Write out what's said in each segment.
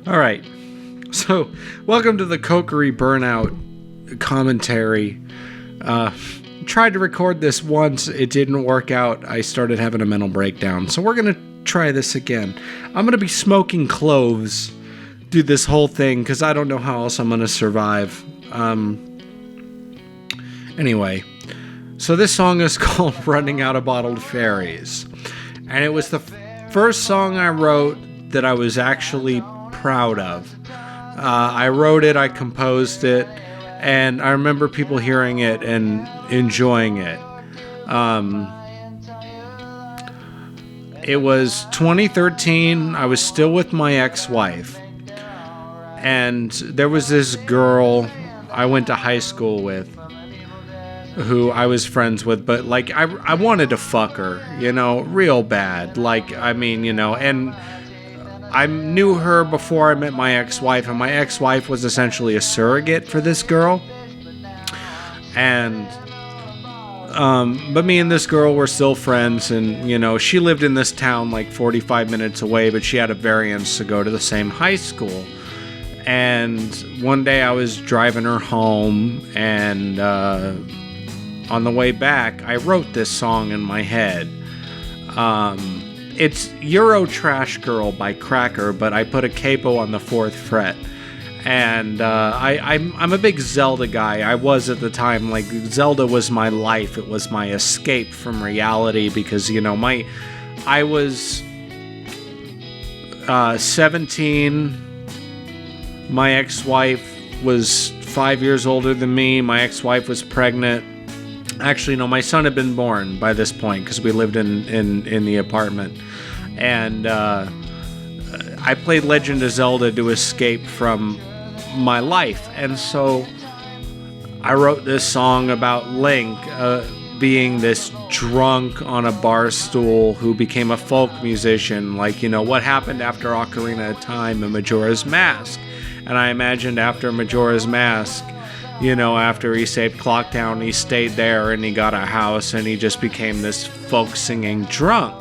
All right. So, welcome to the Kokiri Burnout commentary. Tried to record this once. It didn't work out. I started having a mental breakdown. So, we're going to try this again. I'm going to be smoking cloves, do this whole thing, because I don't know how else I'm going to survive. Anyway. So, this song is called Running Out of Bottled Fairies. And it was the first song I wrote that I was actually proud of. I wrote it, I composed it, and I remember people hearing it and enjoying it. It was 2013. I was still with my ex-wife, and there was this girl I went to high school with who I was friends with, but like I wanted to fuck her, real bad. And I knew her before I met my ex-wife, and my ex-wife was essentially a surrogate for this girl. And, but me and this girl were still friends, and, she lived in this town like 45 minutes away, but she had a variance to go to the same high school. And one day I was driving her home, and, on the way back, I wrote this song in my head. It's Euro Trash Girl by Cracker, but I put a capo on the 4th fret. And I'm a big Zelda guy. I was at the time. Like, Zelda was my life. It was my escape from reality because, I was 17. My ex-wife was 5 years older than me. My ex-wife was pregnant. Actually, no, my son had been born by this point because we lived in the apartment. And I played Legend of Zelda to escape from my life. And so I wrote this song about Link being this drunk on a bar stool who became a folk musician. Like, what happened after Ocarina of Time and Majora's Mask. And I imagined after Majora's Mask, after he saved Clock Town, he stayed there and he got a house and he just became this folk singing drunk,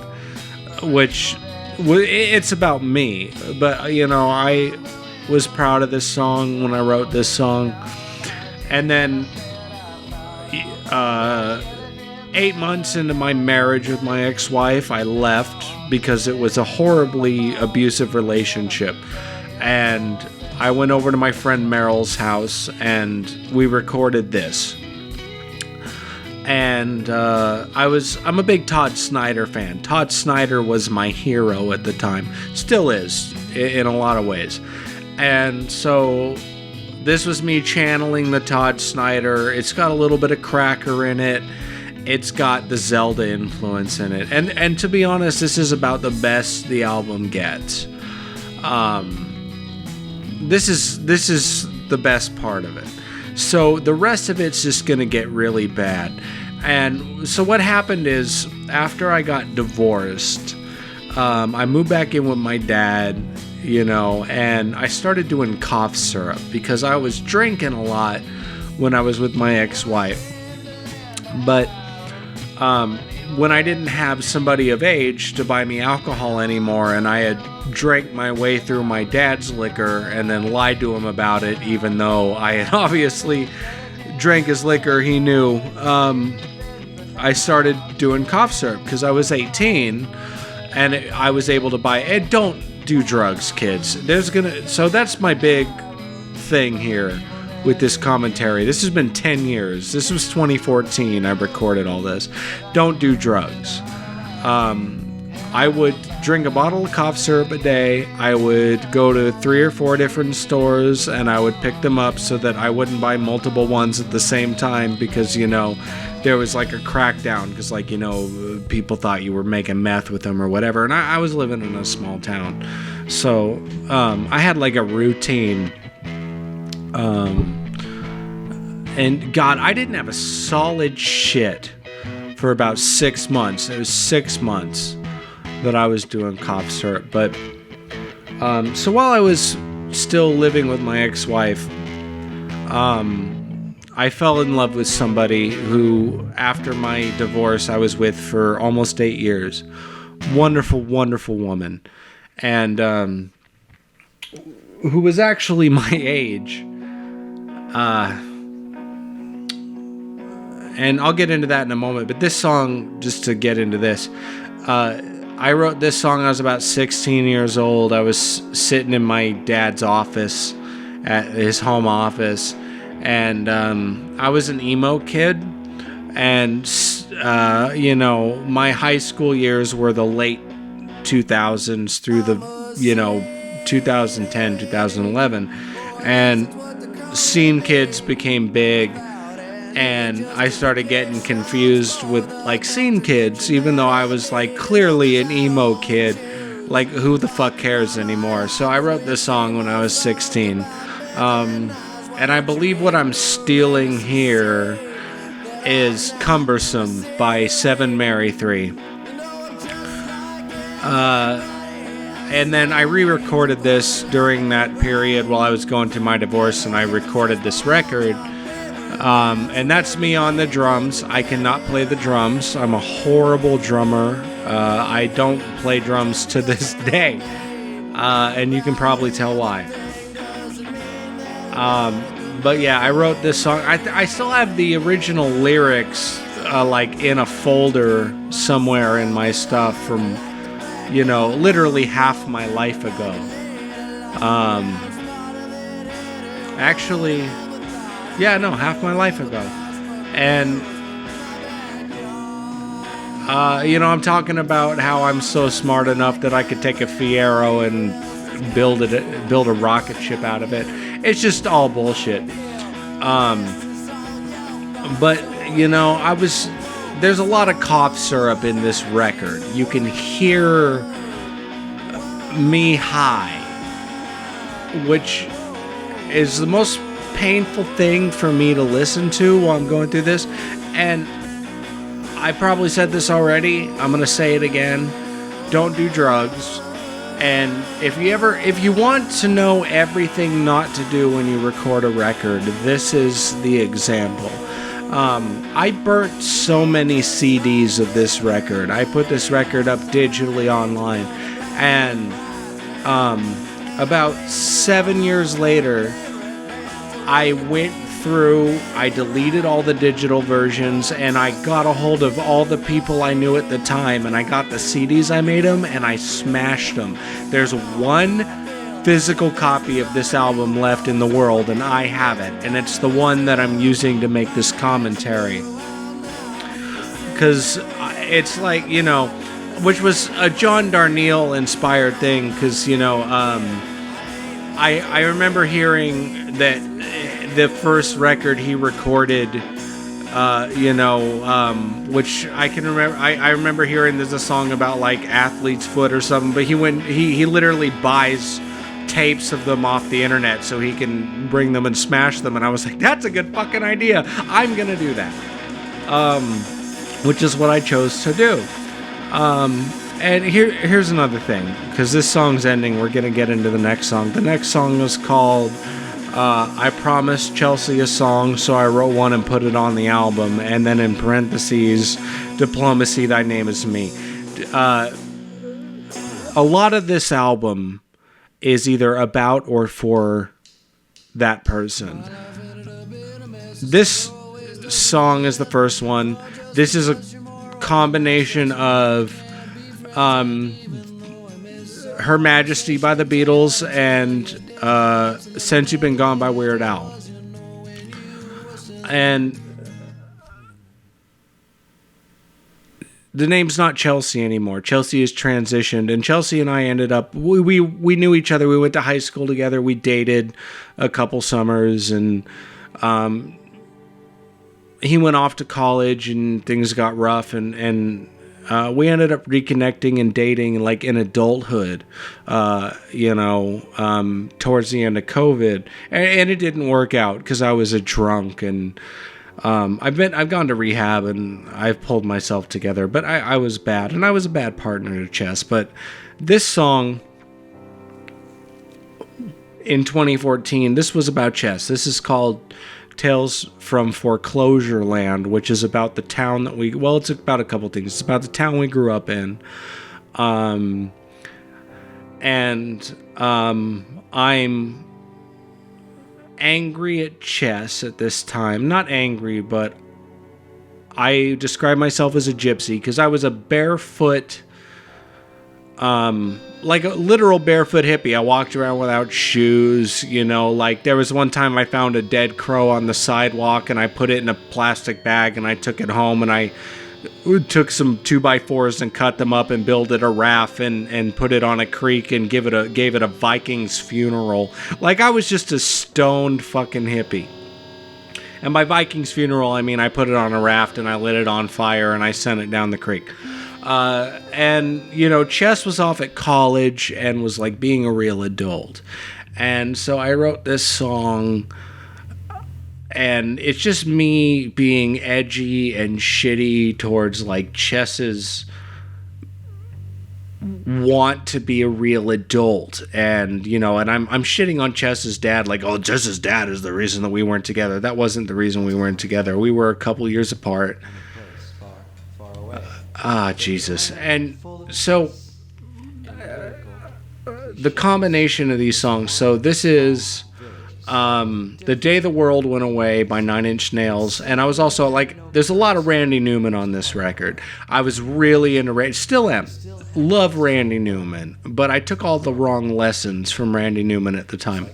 which it's about me. But, I was proud of this song when I wrote this song. And then 8 months into my marriage with my ex-wife, I left because it was a horribly abusive relationship. And I went over to my friend Meryl's house and we recorded this. And I'm a big Todd Snyder fan. Todd Snyder was my hero at the time. Still is, in a lot of ways. And so this was me channeling the Todd Snyder. It's got a little bit of Cracker in it. It's got the Zelda influence in it. And to be honest, this is about the best the album gets. This is the best part of it. So the rest of it's just going to get really bad. And so what happened is, after I got divorced, I moved back in with my dad, and I started doing cough syrup because I was drinking a lot when I was with my ex-wife. But when I didn't have somebody of age to buy me alcohol anymore, and I had drank my way through my dad's liquor and then lied to him about it, even though I had obviously drank his liquor, he knew. I started doing cough syrup because I was 18 and I was able to buy it. Don't do drugs, kids. So that's my big thing here with this commentary. This has been 10 years. This was 2014. I recorded all this. Don't do drugs. I would drink a bottle of cough syrup a day. I would go to 3 or 4 different stores and I would pick them up so that I wouldn't buy multiple ones at the same time because, there was like a crackdown because, people thought you were making meth with them or whatever. And I was living in a small town. So I had like a routine. And God, I didn't have a solid shit for about 6 months. It was 6 months that I was doing cough syrup. But so while I was still living with my ex-wife, I fell in love with somebody who, after my divorce, I was with for almost 8 years. Wonderful, wonderful woman. And who was actually my age. And I'll get into that in a moment, but this song, just to get into this, I wrote this song when I was about 16 years old. I was sitting in my dad's office, at his home office, and I was an emo kid, and my high school years were the late 2000s through the 2010, 2011, and scene kids became big, and I started getting confused with like scene kids, even though I was like clearly an emo kid. Like, who the fuck cares anymore? So I wrote this song when I was 16. And I believe what I'm stealing here is Cumbersome by 7 Mary 3. And then I re-recorded this during that period while I was going through my divorce, and I recorded this record. And that's me on the drums. I cannot play the drums. I'm a horrible drummer. I don't play drums to this day. And you can probably tell why. But yeah, I wrote this song. I still have the original lyrics like in a folder somewhere in my stuff from, literally half my life ago. Actually... half my life ago. And, I'm talking about how I'm so smart enough that I could take a Fiero and build a rocket ship out of it. It's just all bullshit. But, there's a lot of cough syrup in this record. You can hear me high, which is the most painful thing for me to listen to while I'm going through this. And I probably said this already, I'm gonna say it again: don't do drugs. And if you want to know everything not to do when you record a record, this is the example. I burnt so many CDs of this record. I put this record up digitally online, and about 7 years later, I went through, I deleted all the digital versions, and I got a hold of all the people I knew at the time, and I got the CDs I made them, and I smashed them. There's one physical copy of this album left in the world, and I have it, and it's the one that I'm using to make this commentary. Because it's like, which was a John Darnielle inspired thing, because, I remember hearing that the first record he recorded, which I can remember. I remember hearing there's a song about like athlete's foot or something, but he literally buys tapes of them off the internet so he can bring them and smash them. And I was like, that's a good fucking idea. I'm gonna do that. Which is what I chose to do. And here's another thing, because this song's ending, we're gonna get into the next song. The next song is called I Promised Chelsea a Song, so I wrote one and put it on the album, and then in parentheses, Diplomacy, Thy Name Is Me. A lot of this album is either about or for that person. This song is the first one. This is a combination of Her Majesty by the Beatles and Since You've Been Gone by Weird Al. And the name's not Chelsea anymore. Chelsea has transitioned, and Chelsea and I ended up, we knew each other. We went to high school together. We dated a couple summers, and he went off to college, and things got rough, and we ended up reconnecting and dating like in adulthood, towards the end of COVID, and it didn't work out because I was a drunk, and I've gone to rehab and I've pulled myself together, but I was bad, and I was a bad partner to chess. But this song in 2014, this was about chess. This is called Tales from Foreclosure Land, which is about the town that it's about a couple things. It's about the town we grew up in. I'm angry at Chess at this time. Not angry, but I describe myself as a gypsy because I was a barefoot, like a literal barefoot hippie. I walked around without shoes, like there was one time I found a dead crow on the sidewalk and I put it in a plastic bag and I took it home and I took some 2x4s and cut them up and builded a raft and put it on a creek and gave it a Viking's funeral. Like I was just a stoned fucking hippie. And by Viking's funeral, I mean I put it on a raft and I lit it on fire and I sent it down the creek. And Chess was off at college and was like being a real adult. And so I wrote this song, and it's just me being edgy and shitty towards like Chess's want to be a real adult. And and I'm shitting on Chess's dad, like, oh, Chess's dad is the reason that we weren't together. That wasn't the reason we weren't together. We were a couple years apart. Jesus. And so the combination of these songs, so this is The Day the World Went Away by 9 Inch Nails, and I was also like, there's a lot of Randy Newman on this record. I was really into still am, love Randy Newman, but I took all the wrong lessons from Randy Newman at the time.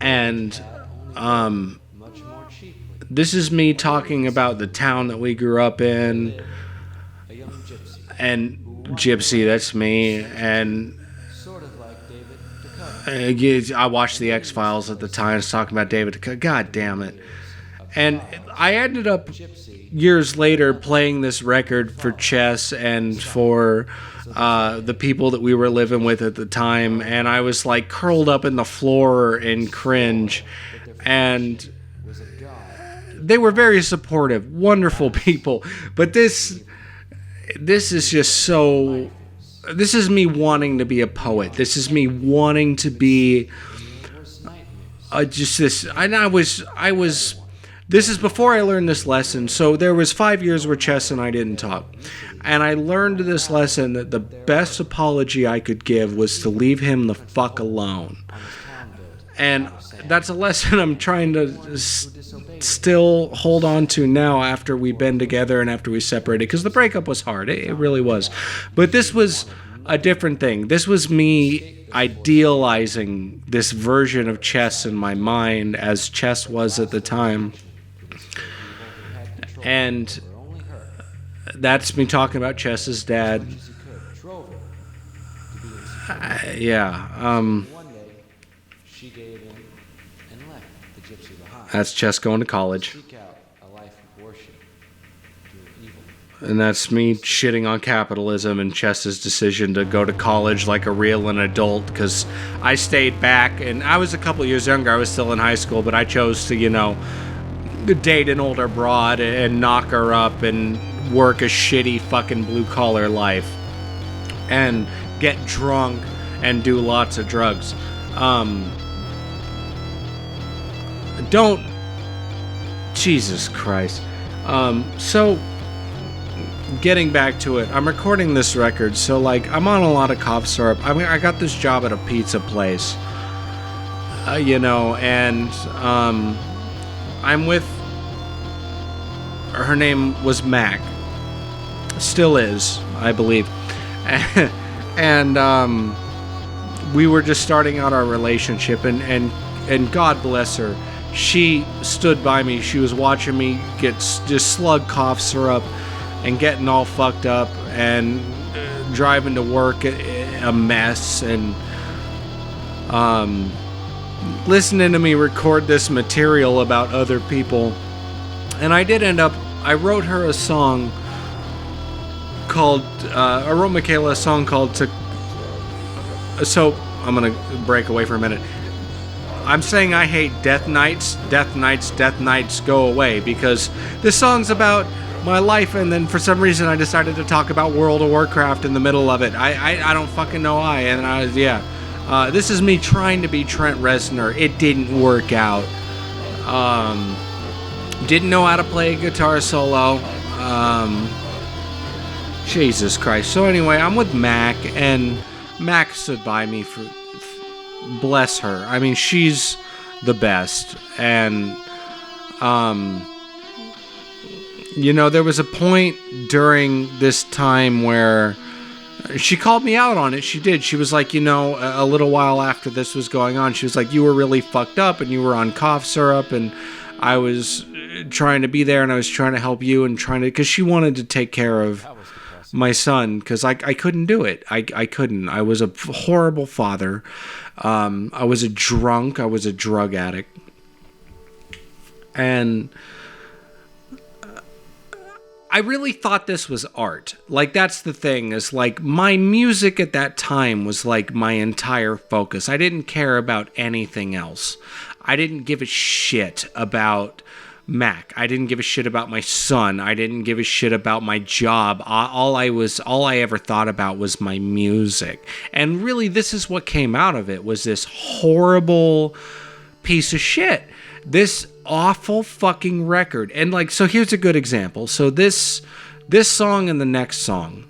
And this is me talking about the town that we grew up in, and Gypsy, that's me, and I watched the X-Files at the time. I was talking about David. God damn it. And I ended up years later playing this record for Chess and for the people that we were living with at the time. And I was like curled up in the floor in cringe. And they were very supportive, wonderful people. But this is just so... This is me wanting to be a poet. This is me wanting to be just this. And I was. This is before I learned this lesson. So there was 5 years where Chess and I didn't talk, and I learned this lesson that the best apology I could give was to leave him the fuck alone. And that's a lesson I'm trying to still hold on to now after we've been together and after we separated, because the breakup was hard. It really was. But this was a different thing. This was me idealizing this version of Chess in my mind as Chess was at the time. And that's me talking about Chess's dad. That's Chess going to college. And that's me shitting on capitalism and Chess's decision to go to college like a real and adult, because I stayed back, and I was a couple years younger. I was still in high school, but I chose to, date an older broad and knock her up and work a shitty fucking blue-collar life and get drunk and do lots of drugs. Jesus Christ. So getting back to it, I'm recording this record, so like I'm on a lot of cough syrup. I mean, I got this job at a pizza place, and I'm with, her name was Mac, still is, I believe, and we were just starting out our relationship, and God bless her, she stood by me. She was watching me get just slug cough syrup and getting all fucked up and driving to work a mess, and listening to me record this material about other people. And I wrote her a song called, I wrote Michaela a song called so I'm gonna break away for a minute. I'm saying I hate death nights, go away, because this song's about my life, and then for some reason I decided to talk about World of Warcraft in the middle of it. I don't fucking know why, and this is me trying to be Trent Reznor. It didn't work out. Didn't know how to play a guitar solo. Jesus Christ. So anyway, I'm with Mac, and Mac stood by me bless her. I mean, she's the best. And, there was a point during this time where she called me out on it. She did. She was like, a little while after this was going on, she was like, you were really fucked up and you were on cough syrup, and I was trying to be there and I was trying to help you and because she wanted to take care of my son, because I couldn't do it. I couldn't. I was a horrible father. I was a drunk. I was a drug addict. And I really thought this was art. Like, that's the thing, is like my music at that time was like my entire focus. I didn't care about anything else. I didn't give a shit about Mac. I didn't give a shit about my son. I didn't give a shit about my job. All I ever thought about was my music. And really, this is what came out of it, was this horrible piece of shit. This awful fucking record. And like, so here's a good example. So this song and the next song,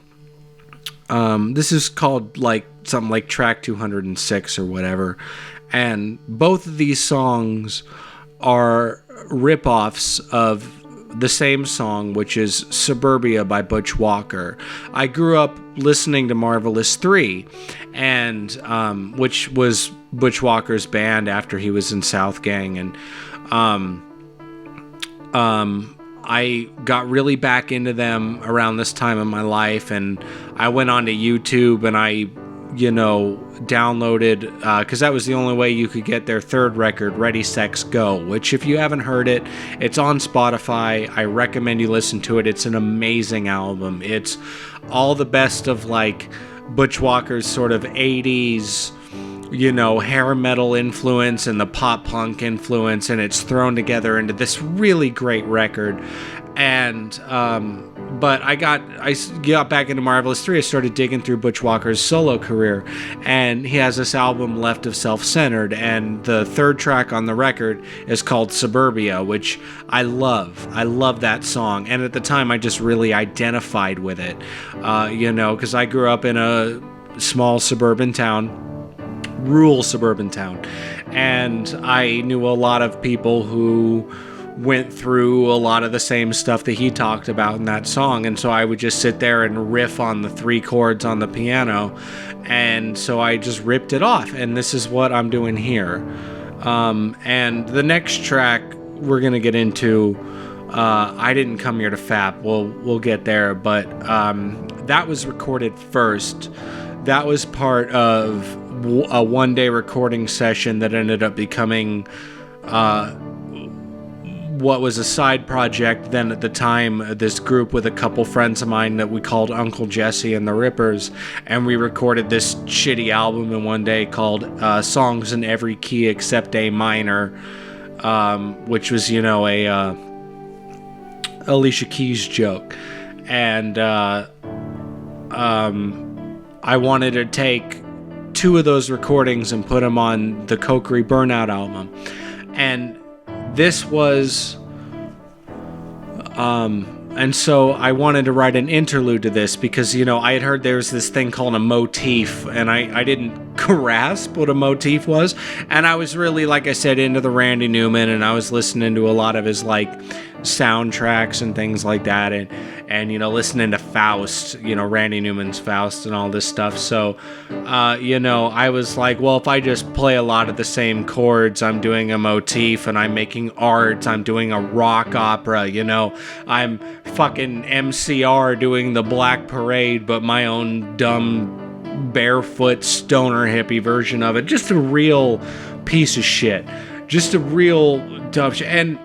this is called like something like track 206 or whatever. And both of these songs are rip-offs of the same song, which is Suburbia by Butch Walker. I grew up listening to Marvelous 3, and which was Butch Walker's band after he was in South Gang. And I got really back into them around this time in my life, and I went onto YouTube and I downloaded, because that was the only way you could get their third record, Ready, Sex, Go, which, if you haven't heard it, it's on Spotify. I recommend you listen to it. It's an amazing album. It's all the best of like Butch Walker's sort of 80s, hair metal influence and the pop punk influence, and it's thrown together into this really great record. And but I got back into Marvelous 3. I started digging through Butch Walker's solo career, and he has this album, Left of Self-Centered, and the third track on the record is called Suburbia, which I love. I love that song, and at the time I just really identified with it, because I grew up in a small suburban town, rural suburban town, and I knew a lot of people who went through a lot of the same stuff that he talked about in that song. And so I would just sit there and riff on the 3 chords on the piano, and so I just ripped it off, and this is what I'm doing here. And the next track we're gonna get into, I Didn't Come Here to Fap. We'll get there, but that was recorded first. That was part of a one-day recording session that ended up becoming what was a side project then at the time, this group with a couple friends of mine that we called Uncle Jesse and the Rippers, and we recorded this shitty album in one day called Songs in Every Key Except A Minor, which was, a Alicia Keys joke. And I wanted to take 2 of those recordings and put them on the Kokiri Burnout album. And this was, and so I wanted to write an interlude to this because, I had heard there's this thing called a motif, and I didn't grasp what a motif was. And I was really, like I said, into the Randy Newman, and I was listening to a lot of his, soundtracks and things like that, and listening to Faust, Randy Newman's Faust and all this stuff. So, I was like, well, if I just play a lot of the same chords, I'm doing a motif, and I'm making art, I'm doing a rock opera, I'm fucking MCR doing the Black Parade, but my own dumb barefoot stoner hippie version of it. Just a real piece of shit. Just a real dumb shit. And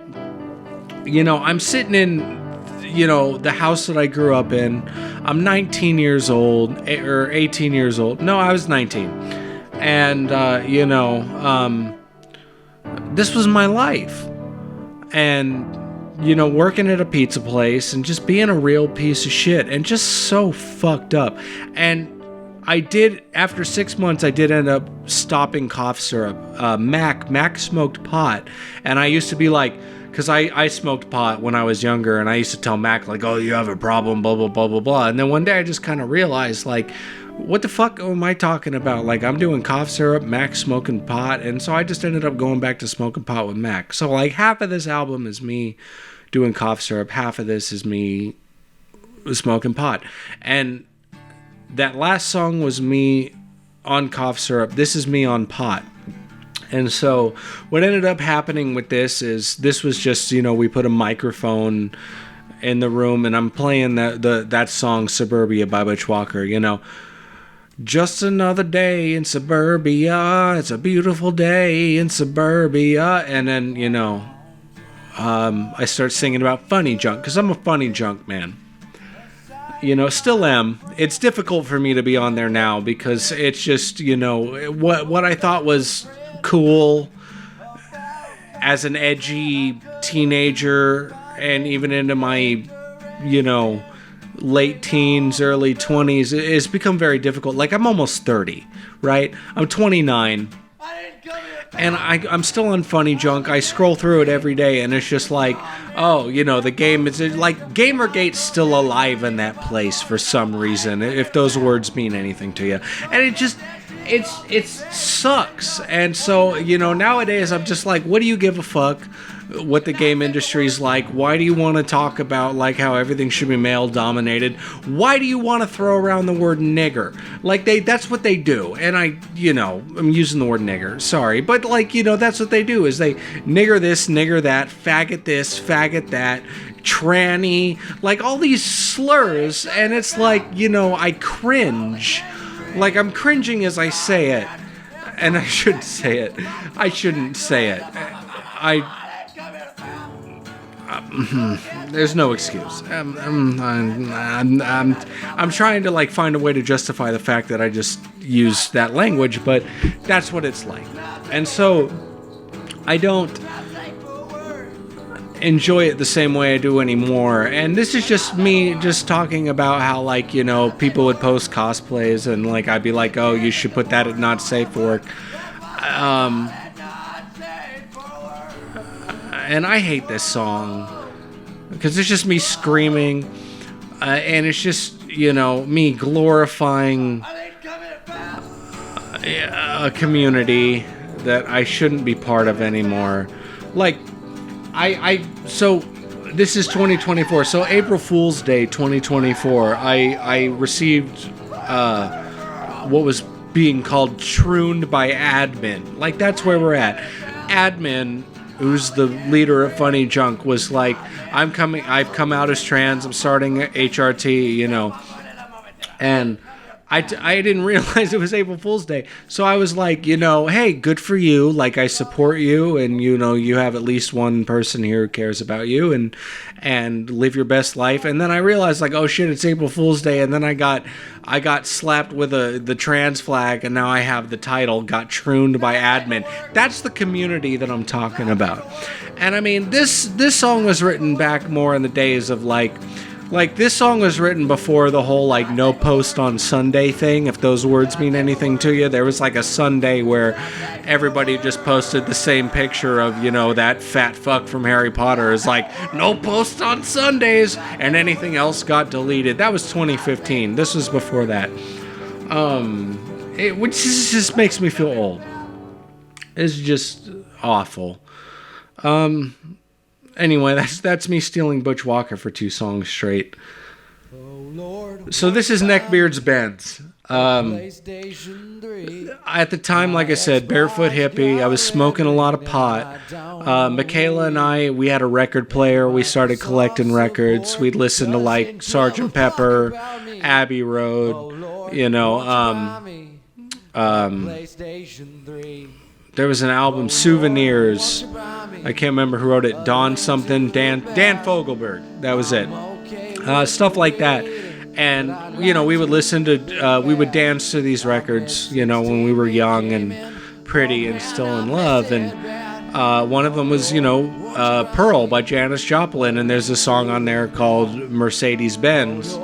I'm sitting in, the house that I grew up in. I'm 19 years old, or 18 years old. No, I was 19. And, this was my life. And, working at a pizza place and just being a real piece of shit and just so fucked up. And after 6 months, I did end up stopping cough syrup. Mac smoked pot. And I used to be like, because I smoked pot when I was younger, and I used to tell Mac, oh, you have a problem, blah, blah, blah, blah, blah. And then one day I just kind of realized, what the fuck am I talking about? Like, I'm doing cough syrup, Mac smoking pot, and so I just ended up going back to smoking pot with Mac. So, like, half of this album is me doing cough syrup, half of this is me smoking pot. And that last song was me on cough syrup. This is me on pot. And so what ended up happening with this is this was just, we put a microphone in the room and I'm playing that song Suburbia by Butch Walker, Just another day in suburbia. It's a beautiful day in suburbia. And then, I start singing about funny junk because I'm a funny junk man. Still am. It's difficult for me to be on there now because it's just, what I thought was cool as an edgy teenager and even into my, late teens, early 20s, it's become very difficult. Like, I'm almost 30, right? I'm 29. And I'm still on funny junk. I scroll through it every day, and it's just like, the game is like Gamergate's still alive in that place for some reason, if those words mean anything to you. And it sucks. And so, nowadays I'm just like, what do you give a fuck what the game industry's like? Why do you want to talk about like how everything should be male dominated? Why do you want to throw around the word nigger? Like that's what they do. And I'm using the word nigger, sorry, but that's what they do is they nigger this, nigger that, faggot this, faggot that, tranny, like all these slurs. And it's like, I cringe. Like I'm cringing as I say it. And I shouldn't say it. There's no excuse. I'm trying to like find a way to justify the fact that I just use that language, but that's what it's like. And so I don't enjoy it the same way I do anymore. And this is just me just talking about how like, people would post cosplays and like I'd be like, oh, you should put that at not safe for work. And I hate this song because it's just me screaming, and it's just me glorifying a community that I shouldn't be part of anymore. Like so this is 2024. So April Fool's Day 2024, I received what was being called Trooned by Admin. Like that's where we're at. Admin, who's the leader of Funny Junk, was like, I've come out as trans, I'm starting HRT, and I didn't realize it was April Fool's Day. So I was like, hey, good for you. Like, I support you, and, you have at least one person here who cares about you, and live your best life. And then I realized, like, oh, shit, it's April Fool's Day. And then I got slapped with the trans flag, and now I have the title, Got Trooned by Admin. That's the community that I'm talking about. And, I mean, this song was written back more in the days of, like this song was written before the whole like no post on Sunday thing, if those words mean anything to you. There was like a Sunday where everybody just posted the same picture of, that fat fuck from Harry Potter is like, no post on Sundays, and anything else got deleted. That was 2015. This was before that. Which just makes me feel old. It's just awful. Anyway, that's me stealing Butch Walker for 2 songs straight. So this is Neckbeard's Bends. At the time, like I said, barefoot hippie. I was smoking a lot of pot. Michaela and I, we had a record player. We started collecting records. We'd listen to like Sgt. Pepper, Abbey Road, there was an album, Souvenirs. I can't remember who wrote it. Dan Fogelberg. That was it. Stuff like that. And, we would listen to, we would dance to these records, when we were young and pretty and still in love. And one of them was, Pearl by Janis Joplin. And there's a song on there called Mercedes Benz,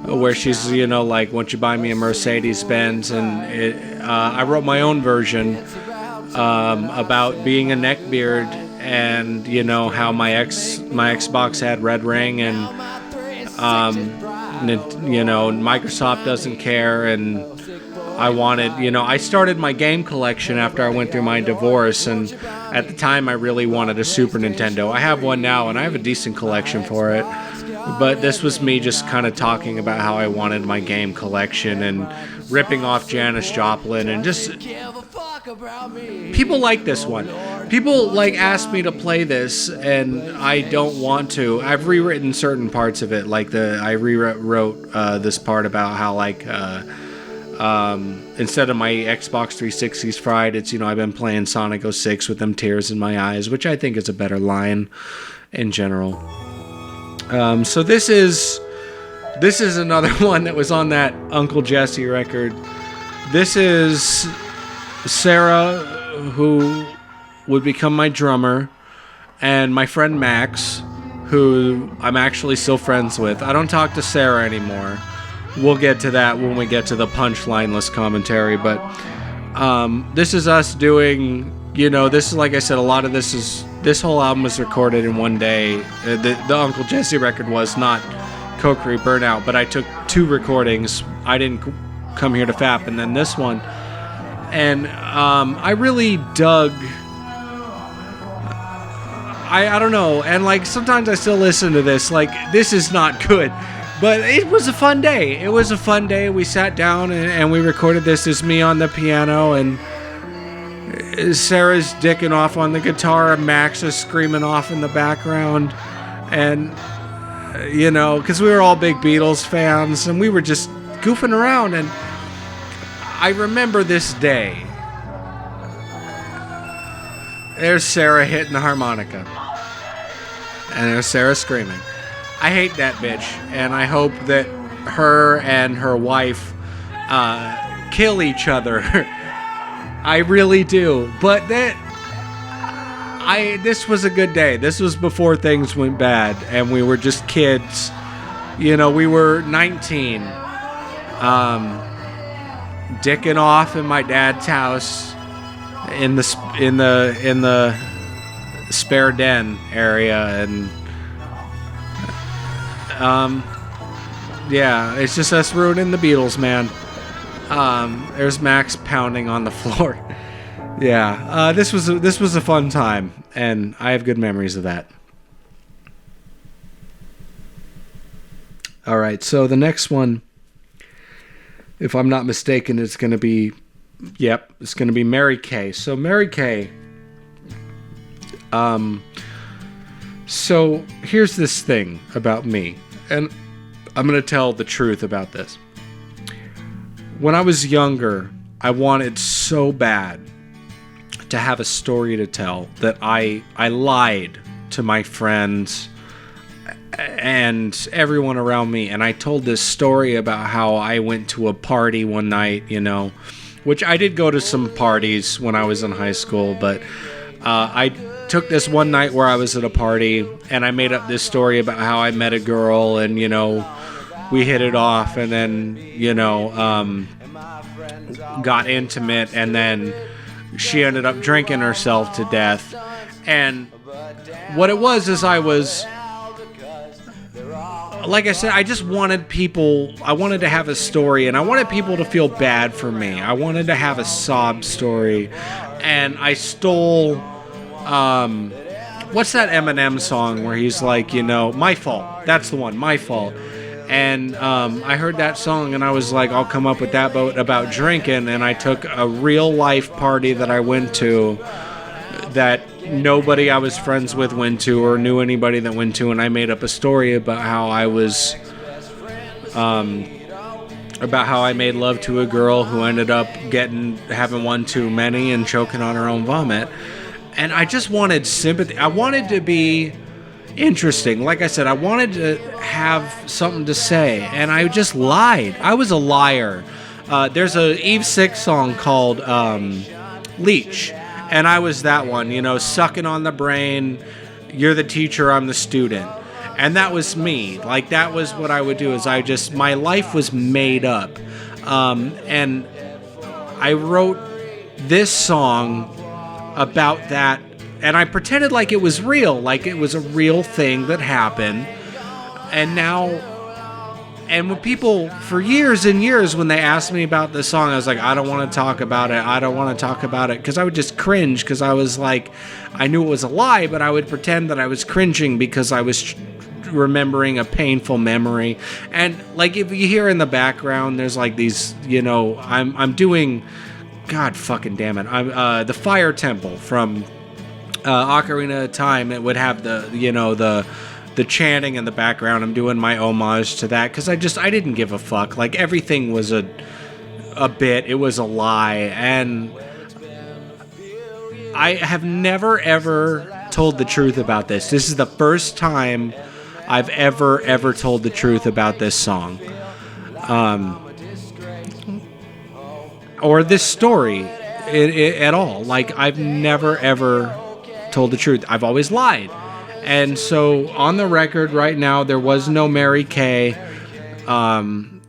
where she's, like, won't you buy me a Mercedes Benz? And I wrote my own version about being a neckbeard, and how my Xbox had Red Ring, and Microsoft doesn't care, and I wanted, I started my game collection after I went through my divorce, and at the time I really wanted a Super Nintendo. I have one now, and I have a decent collection for it, but this was me just kind of talking about how I wanted my game collection and ripping off Janis Joplin, and just people like this one. People ask me to play this, and I don't want to. I've rewritten certain parts of it, I rewrote this part about how instead of my Xbox 360's fried, it's I've been playing Sonic 06 with them tears in my eyes, which I think is a better line in general. So this is another one that was on that Uncle Jesse record. This is Sarah, who would become my drummer, and my friend Max, who I'm actually still friends with. I don't talk to Sarah anymore. We'll get to that when we get to the punchline-less commentary, but this is us doing, this is, like I said, a lot of this whole album was recorded in one day. The Uncle Jesse record was not Kokiri Burnout, but I took 2 recordings. I didn't come here to FAP, and then this one. And I really dug... I don't know, and sometimes I still listen to this, this is not good. But it was a fun day. It was a fun day. We sat down and we recorded this. As me on the piano, and Sarah's dicking off on the guitar, and Max is screaming off in the background. And, because we were all big Beatles fans, and we were just goofing around. And I remember this day. There's Sarah hitting the harmonica. And there's Sarah screaming. I hate that bitch, and I hope that her and her wife kill each other. I really do. But this was a good day. This was before things went bad, and we were just kids. We were 19, dicking off in my dad's house in the spare den area, and yeah, it's just us ruining the Beatles, man. There's Max pounding on the floor. Yeah, this was a fun time, and I have good memories of that. All right, so the next one, if I'm not mistaken, it's going to be, it's going to be Mary Kay. So Mary Kay, so here's this thing about me, and I'm going to tell the truth about this. When I was younger, I wanted so bad to have a story to tell that I lied to my friends and everyone around me, and I told this story about how I went to a party one night, which I did go to some parties when I was in high school, but I took this one night where I was at a party, and I made up this story about how I met a girl, and we hit it off, and then got intimate, and then she ended up drinking herself to death. And what it was is I was, like I said, I just wanted I wanted to have a story, and I wanted people to feel bad for me. I wanted to have a sob story, and I stole, what's that Eminem song where he's like, My Fault. That's the one, My Fault. And I heard that song, and I was like, I'll come up with that about drinking. And I took a real life party that I went to that nobody I was friends with went to or knew anybody that went to, and I made up a story about how I was, about how I made love to a girl who ended up having one too many and choking on her own vomit. And I just wanted sympathy. I wanted to be interesting. Like I said, I wanted to have something to say, and I just lied. I was a liar. There's a Eve Six song called Leech, and I was that one, sucking on the brain. You're the teacher, I'm the student. And that was me. That was what I would do, is my life was made up. And I wrote this song about that, and I pretended like it was real, like it was a real thing that happened. And now And when people, for years and years, when they asked me about this song, I was like, I don't want to talk about it. I don't want to talk about it. Because I would just cringe, because I was like, I knew it was a lie, but I would pretend that I was cringing because I was remembering a painful memory. And like, if you hear in the background, there's like these, you know, I'm doing, God fucking damn it, I'm the Fire Temple from Ocarina of Time. It would have the, you know, the chanting in the background. I'm doing my homage to that because I didn't give a fuck. Like, everything was a bit. It was a lie. And I have never ever told the truth about this. This is the first time I've ever told the truth about this song. Or this story at all. Like, I've never ever told the truth. I've always lied. And so on the record right now, there was no Mary Kay.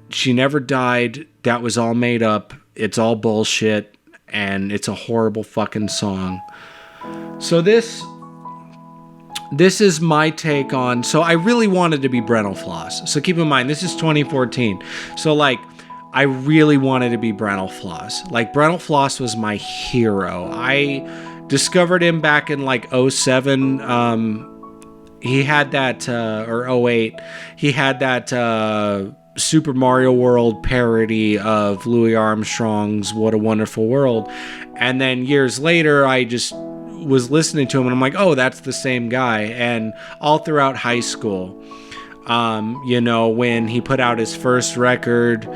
She never died. That was all made up. It's all bullshit. And it's a horrible fucking song. So this is my take on... So I really wanted to be Brental Floss. So keep in mind, this is 2014. So like, I really wanted to be Brental Floss. Like, Brental Floss was my hero. I discovered him back in like 07. He had that, or 08, he had that Super Mario World parody of Louis Armstrong's What a Wonderful World. And then years later, I just was listening to him and I'm like, oh, that's the same guy. And all throughout high school, you know, when he put out his first record,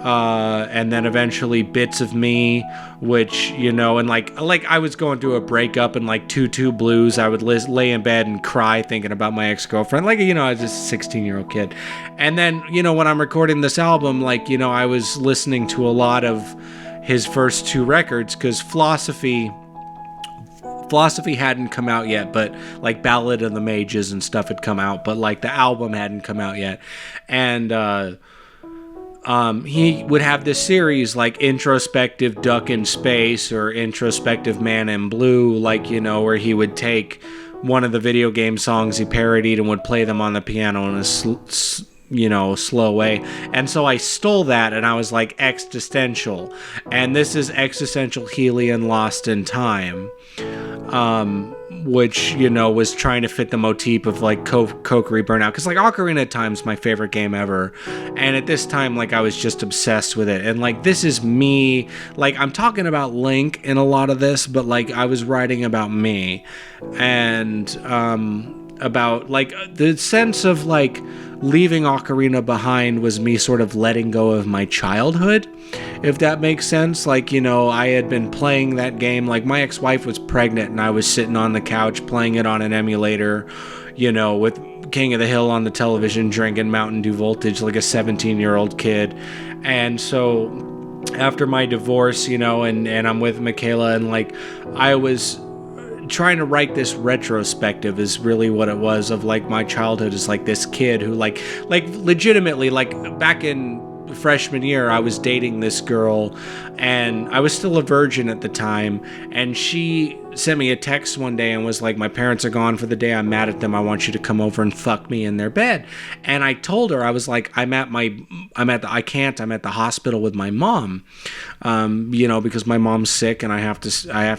and then eventually Bits of Me, which, you know, and like I was going through a breakup and like Tutu Blues, I would lay in bed and cry thinking about my ex-girlfriend. Like, you know, I was just a 16-year-old kid. And then, you know, when I'm recording this album, like, you know, I was listening to a lot of his first two records, because Philosophy hadn't come out yet, but like Ballad of the Mages and stuff had come out, but like the album hadn't come out yet. And he would have this series like Introspective Duck in Space or Introspective Man in Blue, like, you know, where he would take one of the video game songs he parodied and would play them on the piano in a slow way. And so I stole that and I was like, existential. And this is Existential Helion Lost in Time, which, you know, was trying to fit the motif of like Kokiri Burnout, because like Ocarina of Time's my favorite game ever, and at this time, like, I was just obsessed with it. And like, this is me, like, I'm talking about Link in a lot of this, but like, I was writing about me, and about like the sense of like leaving Ocarina behind was me sort of letting go of my childhood, if that makes sense. Like, you know, I had been playing that game, like my ex-wife was pregnant and I was sitting on the couch playing it on an emulator, you know, with King of the Hill on the television, drinking Mountain Dew Voltage like a 17-year-old kid. And so after my divorce, you know, and I'm with Michaela, and like, I was trying to write this retrospective is really what it was, of like my childhood as like this kid who like legitimately, like back in freshman year, I was dating this girl and I was still a virgin at the time, and she sent me a text one day and was like, my parents are gone for the day, I'm mad at them, I want you to come over and fuck me in their bed. And I told her, I was like, I'm at the hospital with my mom, you know, because my mom's sick and I have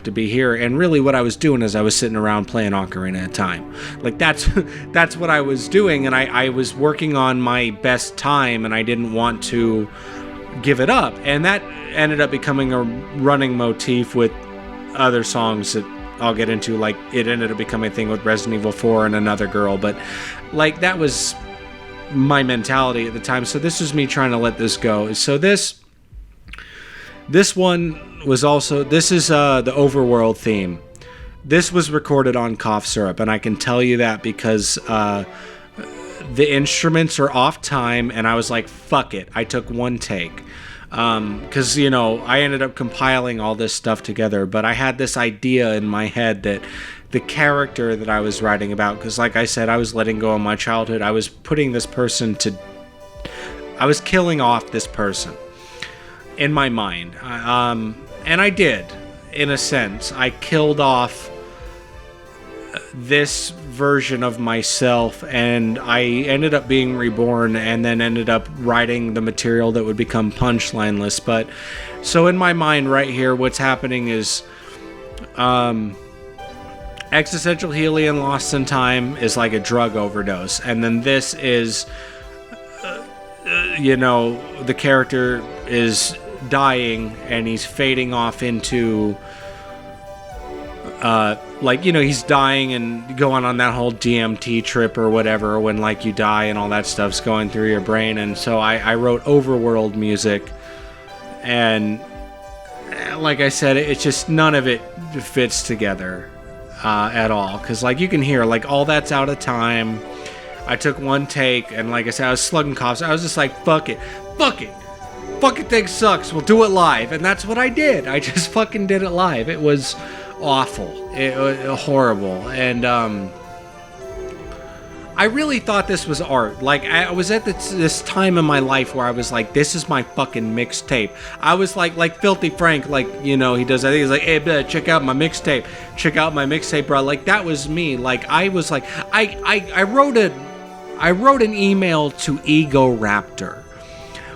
to be here. And really what I was doing is I was sitting around playing Ocarina of Time. Like, that's what I was doing, and I was working on my best time and I didn't want to give it up. And that ended up becoming a running motif with other songs that I'll get into. Like, it ended up becoming a thing with Resident Evil 4 and Another Girl, but like, that was my mentality at the time. So this was me trying to let this go. So this one was also, this is the Overworld theme. This was recorded on Cough Syrup, and I can tell you that because the instruments are off time, and I was like, fuck it. I took one take. Because, you know, I ended up compiling all this stuff together, but I had this idea in my head that the character that I was writing about, because like I said, I was letting go of my childhood, I was putting this person I was killing off this person in my mind. And I did, in a sense. I killed off this version of myself, and I ended up being reborn and then ended up writing the material that would become Punchlineless. But so in my mind right here, what's happening is Existential Healing Lost in Time is like a drug overdose, and then this is the character is dying and he's fading off into he's dying and going on that whole DMT trip or whatever, when like you die and all that stuff's going through your brain. And so I wrote overworld music, and like I said, it's just none of it fits together at all, because like you can hear like all that's out of time. I took one take, and like I said, I was slugging coughs. I was just like, fuck it fucking thing sucks, we'll do it live. And that's what I did. I just fucking did it live. It was awful. It was horrible. And I really thought this was art. Like, I was at this time in my life where I was like, this is my fucking mixtape. I was like Filthy Frank, like, he does, I think he's like, hey, check out my mixtape. Check out my mixtape, bro. Like, that was me. Like, I was like, I wrote an email to Ego Raptor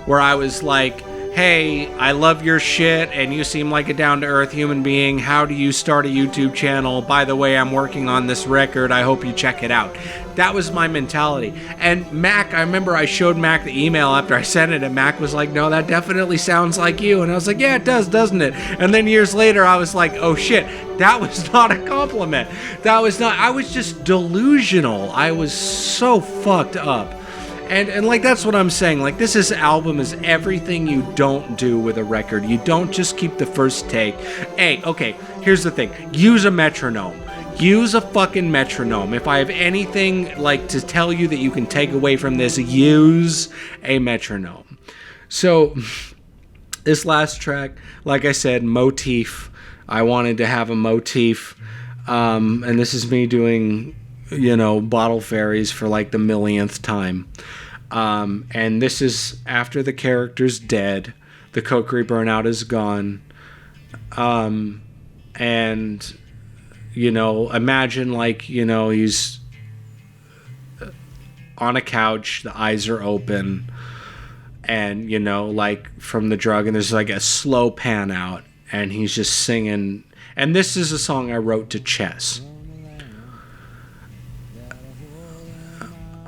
where I was like, hey, I love your shit, and you seem like a down-to-earth human being. How do you start a YouTube channel? By the way, I'm working on this record. I hope you check it out. That was my mentality. And Mac, I remember I showed Mac the email after I sent it, and Mac was like, no, that definitely sounds like you. And I was like, yeah, it does, doesn't it? And then years later, I was like, oh shit, that was not a compliment. I was just delusional. I was so fucked up. And like, that's what I'm saying. Like, this album is everything you don't do with a record. You don't just keep the first take. Hey, okay, here's the thing. Use a metronome. Use a fucking metronome. If I have anything, like, to tell you that you can take away from this, use a metronome. So, this last track, like I said, motif. I wanted to have a motif. And this is me doing, Bottle Fairies for, like, the millionth time. And this is after the character's dead. The Kokiri Burnout is gone. And, imagine like, he's on a couch, the eyes are open, and, like from the drug, and there's like a slow pan out, and he's just singing. And this is a song I wrote to Chess.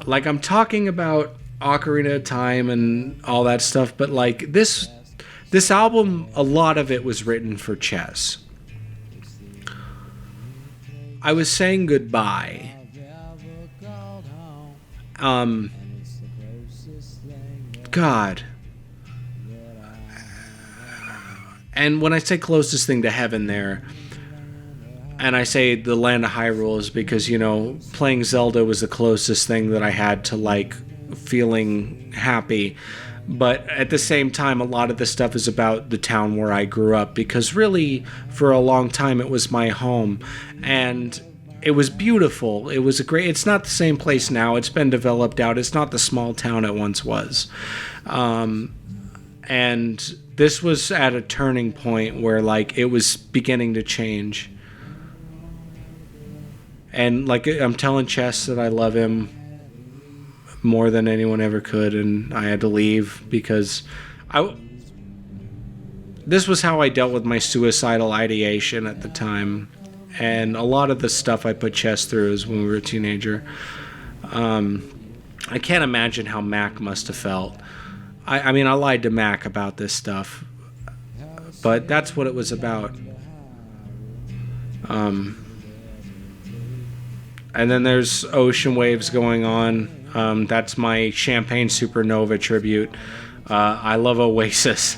Like, I'm talking about Ocarina of Time and all that stuff, but like this album, a lot of it was written for Chess. I was saying goodbye. God. And when I say closest thing to heaven there, and I say the land of Hyrule, is because, playing Zelda was the closest thing that I had to, like, feeling happy. But at the same time, a lot of this stuff is about the town where I grew up, because really, for a long time, it was my home. And it was beautiful. It was it's not the same place now. It's been developed out. It's not the small town it once was. And this was at a turning point where, like, it was beginning to change. And, like, I'm telling Chess that I love him more than anyone ever could, and I had to leave because this was how I dealt with my suicidal ideation at the time. And a lot of the stuff I put Chess through is when we were a teenager. I can't imagine how Mac must have felt. I mean, I lied to Mac about this stuff, but that's what it was about. And then there's Ocean Waves going on. That's my Champagne Supernova tribute. I love Oasis.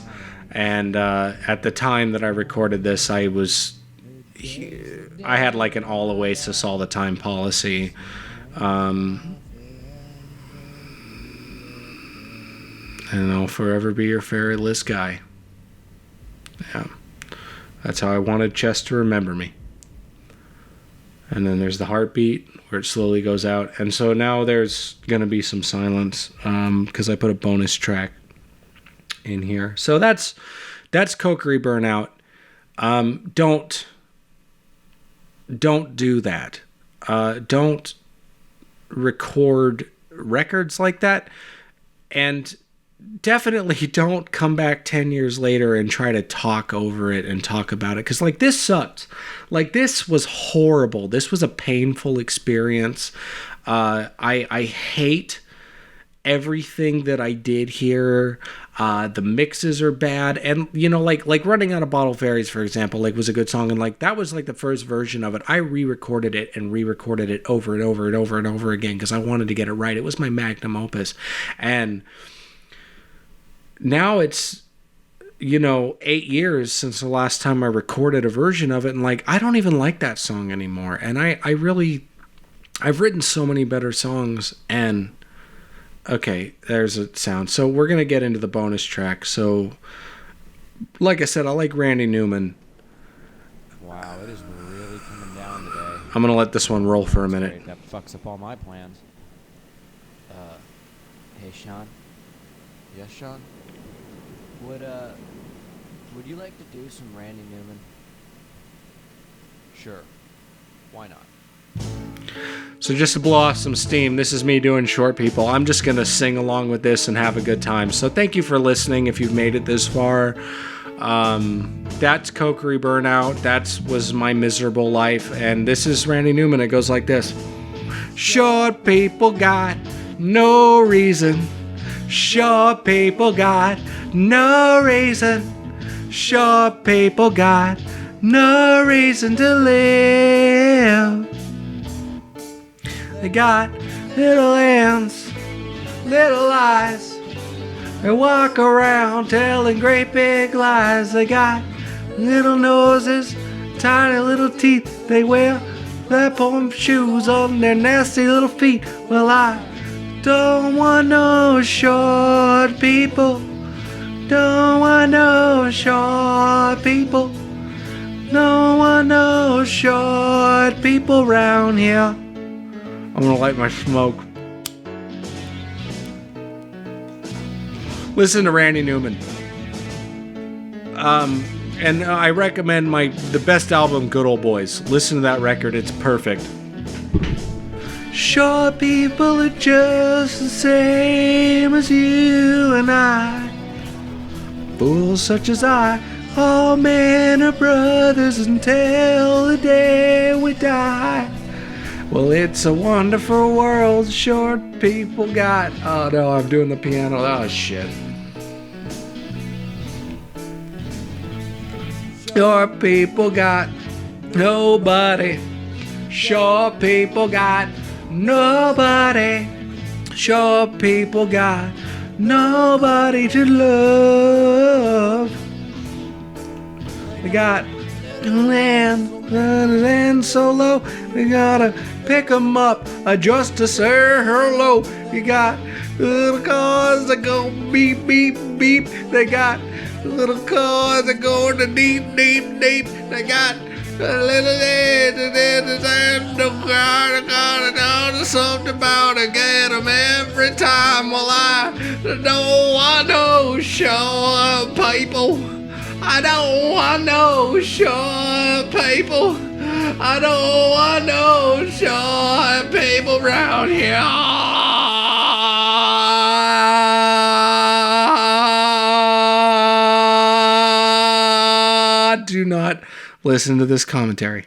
And at the time that I recorded this, I had like an all Oasis all the time policy. And I'll forever be your fairyless guy. Yeah. That's how I wanted Chess to remember me. And then there's the heartbeat where it slowly goes out. And so now there's going to be some silence because I put a bonus track in here. So that's Kokiri Burnout. Don't do that. don't record records like that. And definitely don't come back 10 years later and try to talk over it and talk about it. Because, like, this sucked. Like, this was horrible. This was a painful experience. I hate everything that I did here. The mixes are bad, and like Running Out of Bottle Fairies, for example, like, was a good song, and like that was like the first version of it. I re-recorded it and re-recorded it over and over and over and over again because I wanted to get it right. It was my magnum opus. And now it's 8 years since the last time I recorded a version of it, and like I don't even like that song anymore. And I've written so many better songs. And okay, there's a sound. So we're going to get into the bonus track. So, like I said, I like Randy Newman. Wow, it is really coming down today. I'm going to let this one roll for a minute. Great. That fucks up all my plans. Hey, Sean? Yes, Sean? Would you like to do some Randy Newman? Sure. Why not? So just to blow off some steam, this is me doing Short People. I'm just going to sing along with this and have a good time. So thank you for listening if you've made it this far. That's Kokiri Burnout. That was my miserable life. And this is Randy Newman. It goes like this. Short people got no reason. Short people got no reason. Short people got no reason to live. They got little hands, little eyes. They walk around telling great big lies. They got little noses, tiny little teeth. They wear platform shoes on their nasty little feet. Well, I don't want no short people. Don't want no short people. Don't want no short people round here. I'm gonna light my smoke. Listen to Randy Newman. And I recommend the best album, Good Old Boys. Listen to that record, it's perfect. Short people are just the same as you and I. Fools such as I, all men are brothers until the day we die. Well, it's a wonderful world short people got. Oh no, I'm doing the piano. Oh shit. Short people got nobody. Short people got nobody. Short people got nobody to love. They got land so low, we gotta pick 'em up just to say hello. You got little cars that go beep, beep, beep. They got little cars that go to deep, deep, deep. They got little something about to get 'em every time. Well, I don't want no short people. I don't want no short people. I don't want no short people round here. Do not listen to this commentary.